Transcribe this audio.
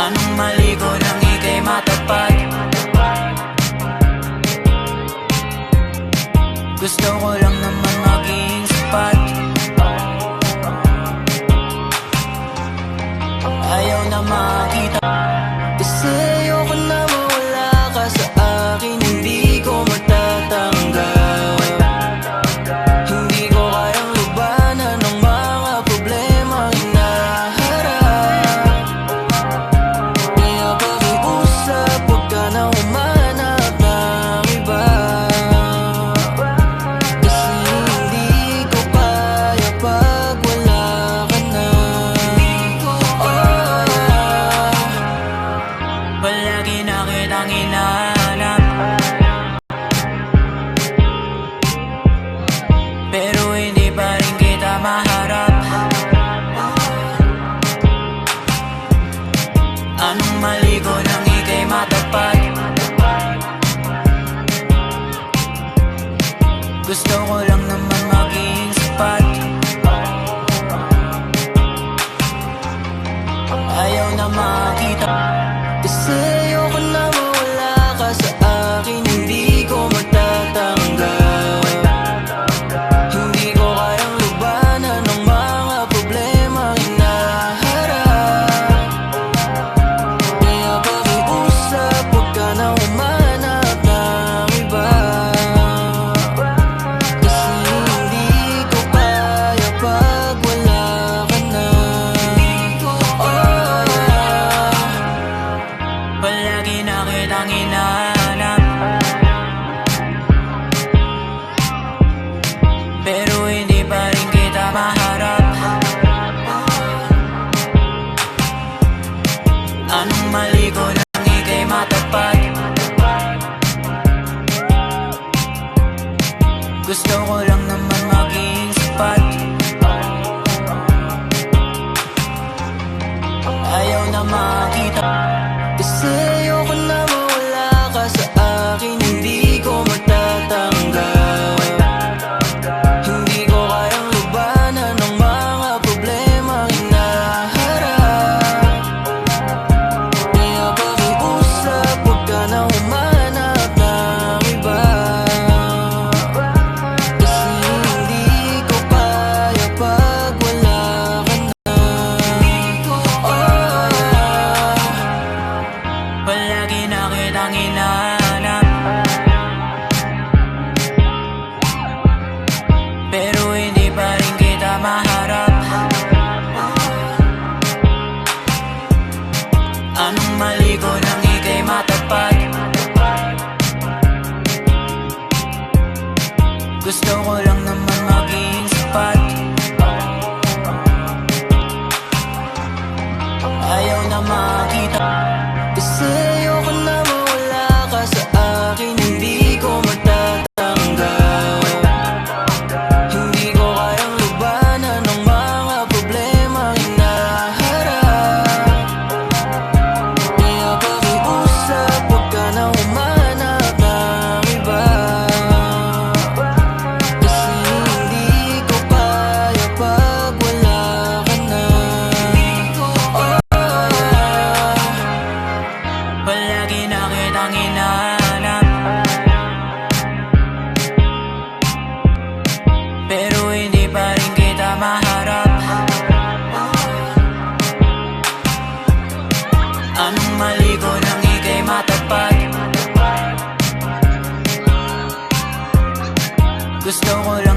Anong mali ko nang ika'y matapat? Gusto ko lang naman maging sapat. Ayaw na makita, kasi ayoko na mawala ka sa akin. Hindi ko matatanggap, hindi ko kayang lubanan ang mga problema hinaharap. Kaya pakiusap, huwag ka na humanap ng iba, kasi hindi ko kaya pag wala ka na. Palagi na kitang hinahanap, pero hindi pa rin kita maharap. Anong mali ko nang ika'y matapat? Gusto ko lang naman maging sapat. Ayaw na makita, kasi ayoko na mawala ka sa akin. Hindi ko matatanggap, hindi ko kayang lubanan ang mga problema hinaharap. Kaya pakiusap, huwag ka na humanap ng iba, kasi hindi ko kaya pag wala ka na. Palagi na kitang hinahanap, pero hindi pa rin kita maharap. Anong mali ko nang ika'y matapat? Gusto ko lang naman maging sapat. Ayaw na makita, kasi ayoko na mawala ka sa akin. Hindi ko matatanggap, hindi ko kayang lubanan ang mga problema hinaharap. Kaya pakiusap, huwag ka na humanap ng iba, kasi hindi ko kaya pag wala ka na. Palagi na kitang hinahanap, pero hindi pa rin kita maharap. Anong mali ko nang ika'y matapat? Gusto ko lang naman maging sapat. Ayaw na makita, kasi ayoko na mawala ka sa akin. Hindi ko matatanggap, hindi ko kayang lubanan ang mga problema hinaharap. Kaya pakiusap, huwag ka na humanap ng iba, kasi hindi ko kaya pag wala ka na. Palagi na kitang hinahanap, pero hindi pa rin kita maharap. Anong mali ko nang ika'y matapat? Gusto ko lang